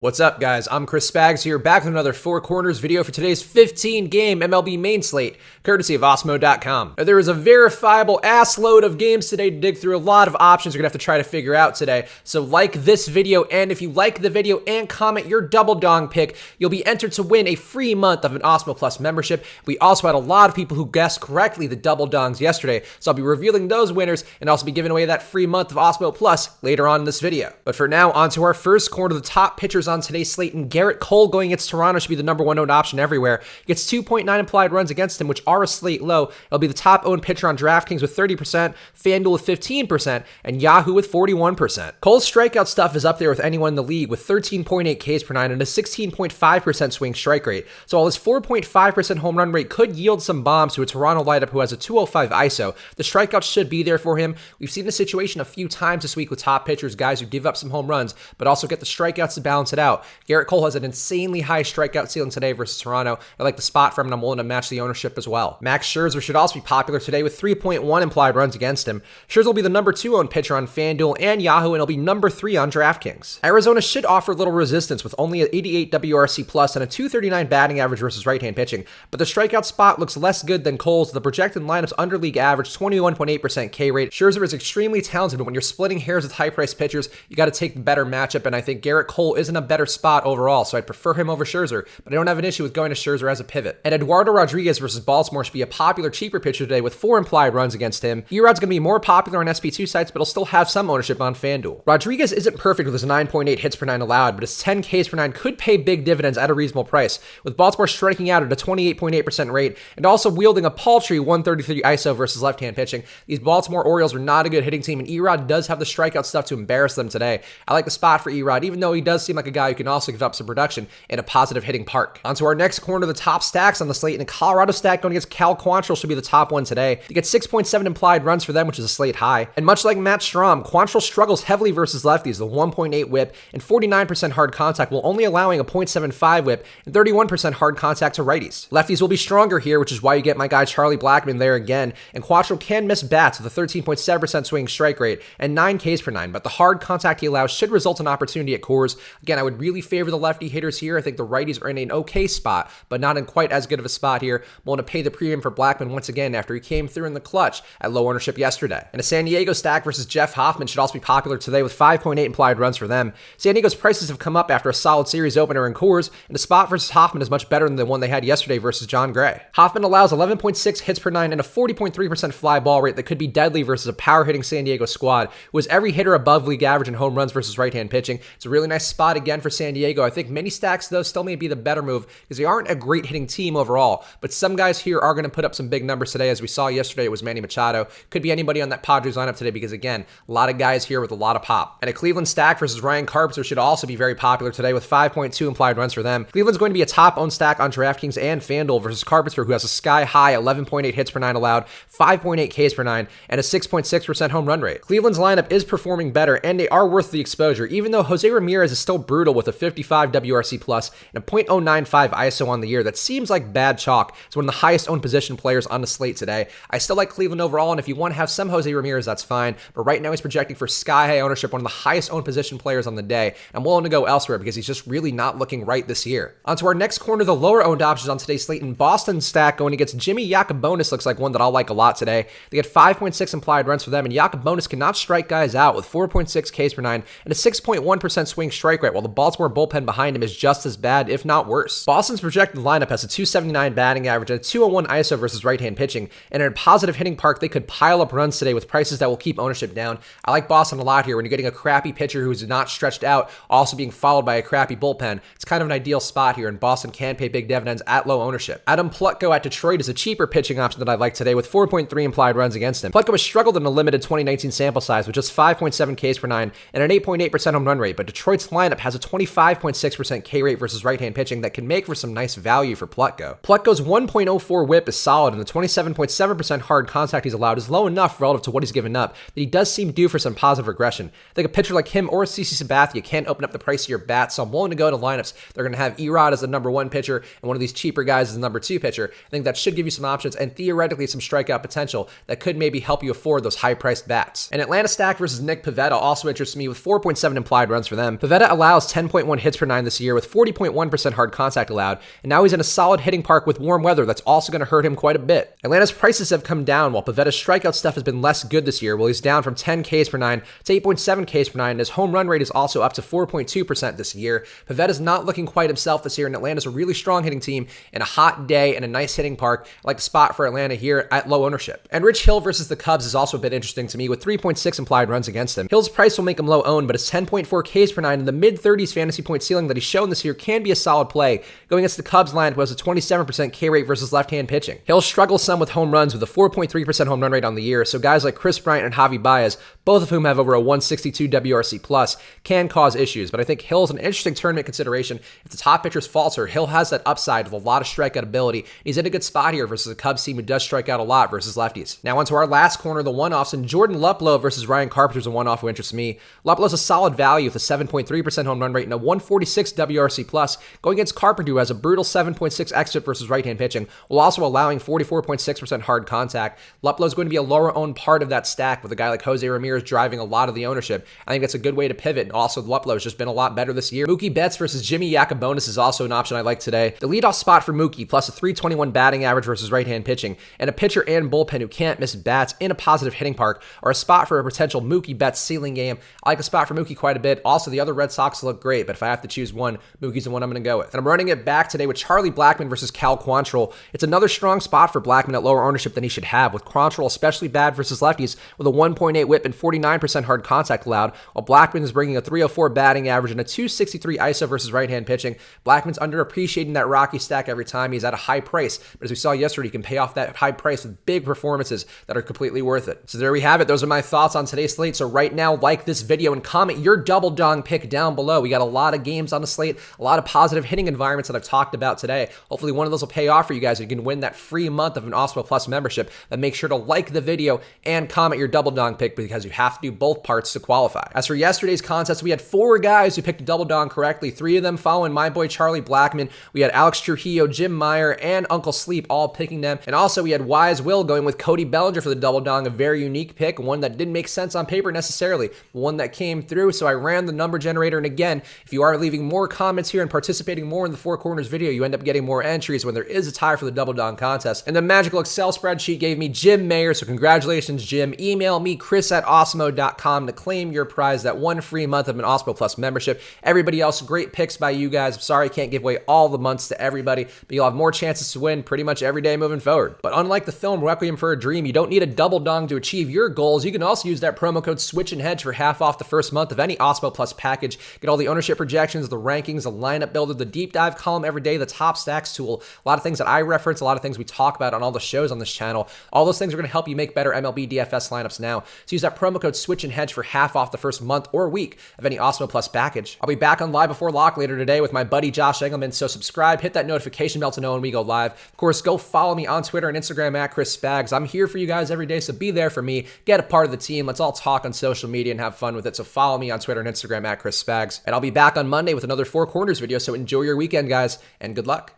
What's up, guys? I'm Chris Spags here, back with another Four Corners video for today's 15-game MLB main slate, courtesy of Osmo.com. Now, there is a verifiable ass load of games today to dig through. A lot of options you're going to have to try to figure out today. So like this video, and if you like the video and comment your double dong pick, you'll be entered to win a free month of an Osmo Plus membership. We also had a lot of people who guessed correctly the double dongs yesterday, so I'll be revealing those winners and also be giving away that free month of Osmo Plus later on in this video. But for now, on to our first corner, the top pitchers on today's slate, and Garrett Cole going against Toronto should be the number one owned option everywhere. Gets 2.9 implied runs against him, which are a slate low. It'll be the top owned pitcher on DraftKings with 30%, FanDuel with 15%, and Yahoo with 41%. Cole's strikeout stuff is up there with anyone in the league with 13.8 Ks per nine and a 16.5% swing strike rate. So while his 4.5% home run rate could yield some bombs to a Toronto lineup who has a 205 ISO, the strikeouts should be there for him. We've seen the situation a few times this week with top pitchers, guys who give up some home runs, but also get the strikeouts to balance it out. Garrett Cole has an insanely high strikeout ceiling today versus Toronto. I like the spot for him, and I'm willing to match the ownership as well. Max Scherzer should also be popular today with 3.1 implied runs against him. Scherzer will be the number 2 owned pitcher on FanDuel and Yahoo, and he'll be number 3 on DraftKings. Arizona should offer little resistance with only an 88 WRC plus and a 239 batting average versus right-hand pitching, but the strikeout spot looks less good than Cole's. The projected lineup's under league average 21.8% K rate. Scherzer is extremely talented, but when you're splitting hairs with high-priced pitchers, you got to take the better matchup, and I think Garrett Cole isn't a better spot overall, so I'd prefer him over Scherzer, but I don't have an issue with going to Scherzer as a pivot. And Eduardo Rodriguez versus Baltimore should be a popular, cheaper pitcher today with 4 implied runs against him. Erod's going to be more popular on SP2 sites, but he'll still have some ownership on FanDuel. Rodriguez isn't perfect with his 9.8 hits per 9 allowed, but his 10 Ks per 9 could pay big dividends at a reasonable price, with Baltimore striking out at a 28.8% rate and also wielding a paltry 133 ISO versus left-hand pitching. These Baltimore Orioles are not a good hitting team, and Erod does have the strikeout stuff to embarrass them today. I like the spot for Erod, even though he does seem like a guy who can also give up some production in a positive hitting park. On to our next corner, the top stacks on the slate, and the Colorado stack going against Cal Quantrill should be the top one today. You get 6.7 implied runs for them, which is a slate high. And much like Matt Strahm, Quantrill struggles heavily versus lefties, the 1.8 whip and 49% hard contact, while only allowing a 0.75 whip and 31% hard contact to righties. Lefties will be stronger here, which is why you get my guy Charlie Blackmon there again, and Quantrill can miss bats with a 13.7% swing strike rate and 9 Ks per 9, but the hard contact he allows should result in opportunity at Coors. Again, I would really favor the lefty hitters here. I think the righties are in an okay spot, but not in quite as good of a spot here. I'm willing to pay the premium for Blackmon once again after he came through in the clutch at low ownership yesterday. And a San Diego stack versus Jeff Hoffman should also be popular today with 5.8 implied runs for them. San Diego's prices have come up after a solid series opener in Coors, and the spot versus Hoffman is much better than the one they had yesterday versus John Gray. Hoffman allows 11.6 hits per 9 and a 40.3% fly ball rate that could be deadly versus a power hitting San Diego squad, who has every hitter above league average in home runs versus right-hand pitching. It's a really nice spot again for San Diego. I think many stacks, though, still may be the better move because they aren't a great hitting team overall, but some guys here are going to put up some big numbers today. As we saw yesterday, it was Manny Machado. Could be anybody on that Padres lineup today because, again, a lot of guys here with a lot of pop. And a Cleveland stack versus Ryan Carpenter should also be very popular today with 5.2 implied runs for them. Cleveland's going to be a top-owned stack on DraftKings and FanDuel versus Carpenter, who has a sky-high 11.8 hits per 9 allowed, 5.8 Ks per 9, and a 6.6% home run rate. Cleveland's lineup is performing better, and they are worth the exposure, even though Jose Ramirez is still brutal with a 55 WRC plus and a .095 ISO on the year. That seems like bad chalk. It's one of the highest owned position players on the slate today. I still like Cleveland overall, and if you want to have some Jose Ramirez, that's fine, but right now he's projecting for sky-high ownership, one of the highest owned position players on the day. I'm willing to go elsewhere because he's just really not looking right this year. On to our next corner, the lower owned options on today's slate, and Boston stack going against Jimmy Yacobonis looks like one that I'll like a lot today. They get 5.6 implied runs for them, and Yacobonis cannot strike guys out with 4.6 Ks per 9 and a 6.1% swing strike rate, while the Baltimore bullpen behind him is just as bad, if not worse. Boston's projected lineup has a 279 batting average and a 201 ISO versus right-hand pitching, and in a positive hitting park, they could pile up runs today with prices that will keep ownership down. I like Boston a lot here when you're getting a crappy pitcher who's not stretched out, also being followed by a crappy bullpen. It's kind of an ideal spot here, and Boston can pay big dividends at low ownership. Adam Plutko at Detroit is a cheaper pitching option that I like today with 4.3 implied runs against him. Plutko has struggled in a limited 2019 sample size with just 5.7 Ks per 9 and an 8.8% home run rate, but Detroit's lineup has a 25.6% K rate versus right-hand pitching that can make for some nice value for Plutko. Plutko's 1.04 whip is solid, and the 27.7% hard contact he's allowed is low enough relative to what he's given up that he does seem due for some positive regression. I think a pitcher like him or CC Sabathia can open up the price of your bat, so I'm willing to go to lineups. They're going to have Erod as the number 1 pitcher and one of these cheaper guys as the number 2 pitcher. I think that should give you some options and theoretically some strikeout potential that could maybe help you afford those high-priced bats. An Atlanta stack versus Nick Pivetta also interests me with 4.7 implied runs for them. Pivetta allows allows 10.1 hits per nine this year with 40.1% hard contact allowed, and now he's in a solid hitting park with warm weather that's also going to hurt him quite a bit. Atlanta's prices have come down while Pavetta's strikeout stuff has been less good this year. Well, he's down from 10 Ks per nine to 8.7 Ks per nine, and his home run rate is also up to 4.2% this year. Pavetta's not looking quite himself this year, and Atlanta's a really strong hitting team in a hot day and a nice hitting park. I like the spot for Atlanta here at low ownership. And Rich Hill versus the Cubs is also a bit interesting to me with 3.6 implied runs against him. Hill's price will make him low owned, but his 10.4 Ks per nine and the mid-30s fantasy point ceiling that he's shown this year can be a solid play. Going against the Cubs line who has a 27% K rate versus left-hand pitching. Hill struggles some with home runs with a 4.3% home run rate on the year, so guys like Chris Bryant and Javi Baez, both of whom have over a 162 WRC plus, can cause issues. But I think Hill's an interesting tournament consideration. If the top pitchers falter, Hill has that upside with a lot of strikeout ability. He's in a good spot here versus a Cubs team who does strike out a lot versus lefties. Now onto our last corner, the one-offs, and Jordan Luplow versus Ryan Carpenter's a one-off who interests me. Luplow's a solid value with a 7.3% home run rate and a 146 WRC plus, going against Carpenter, who has a brutal 7.6 xFIP versus right-hand pitching, while also allowing 44.6% hard contact. Luplow's going to be a lower-owned part of that stack with a guy like Jose Ramirez driving a lot of the ownership. I think that's a good way to pivot, and also Luplow's just been a lot better this year. Mookie Betts versus Jimmy Yacobonis is also an option I like today. The leadoff spot for Mookie, plus a 321 batting average versus right-hand pitching, and a pitcher and bullpen who can't miss bats in a positive hitting park, are a spot for a potential Mookie Betts ceiling game. I like a spot for Mookie quite a bit. Also, the other Red Sox look great, but if I have to choose one, Mookie's the one I'm going to go with. And I'm running it back today with Charlie Blackmon versus Cal Quantrill. It's another strong spot for Blackmon at lower ownership than he should have, with Quantrill especially bad versus lefties with a 1.8 whip and 49% hard contact allowed, while Blackmon is bringing a 304 batting average and a 263 ISO versus right-hand pitching. Blackmon's underappreciating that Rocky stack every time. He's at a high price, but as we saw yesterday, he can pay off that high price with big performances that are completely worth it. So there we have it. Those are my thoughts on today's slate. So right now, like this video and comment your double dong pick down below. We got a lot of games on the slate, a lot of positive hitting environments that I've talked about today. Hopefully one of those will pay off for you guys. You can win that free month of an Osmo Plus membership. But make sure to like the video and comment your double dong pick because you have to do both parts to qualify. As for yesterday's contest, we had 4 guys who picked a double dong correctly. 3 of them following my boy Charlie Blackmon. We had Alex Trujillo, Jim Meyer, and Uncle Sleep all picking them. And also we had Wise Will going with Cody Bellinger for the double dong, a very unique pick, one that didn't make sense on paper necessarily, one that came through. So I ran the number generator, and again, if you are leaving more comments here and participating more in the Four Corners video, you end up getting more entries when there is a tie for the double dong contest. And the magical Excel spreadsheet gave me Jim Mayer, so congratulations, Jim. Email me, chris@osmo.com, to claim your prize, that one free month of an Osmo Plus membership. Everybody else, great picks by you guys. I'm sorry I can't give away all the months to everybody, but you'll have more chances to win pretty much every day moving forward. But unlike the film Requiem for a Dream, you don't need a double dong to achieve your goals. You can also use that promo code Switch and Hedge for half off the first month of any Osmo Plus package. Get all the ownership projections, the rankings, the lineup builder, the deep dive column every day, the top stacks tool, a lot of things that I reference, a lot of things we talk about on all the shows on this channel. All those things are going to help you make better MLB DFS lineups now. So use that promo code Switch and Hedge for half off the first month or week of any Osmo Plus package. I'll be back on Live Before Lock later today with my buddy Josh Engelman, so subscribe, hit that notification bell to know when we go live. Of course, go follow me on Twitter and Instagram at Chris Spags. I'm here for you guys every day, so be there for me. Get a part of the team. Let's all talk on social media and have fun with it. So follow me on Twitter and Instagram at Chris Spags. And I'll be back on Monday with another Four Corners video, so enjoy your weekend, guys, and good luck.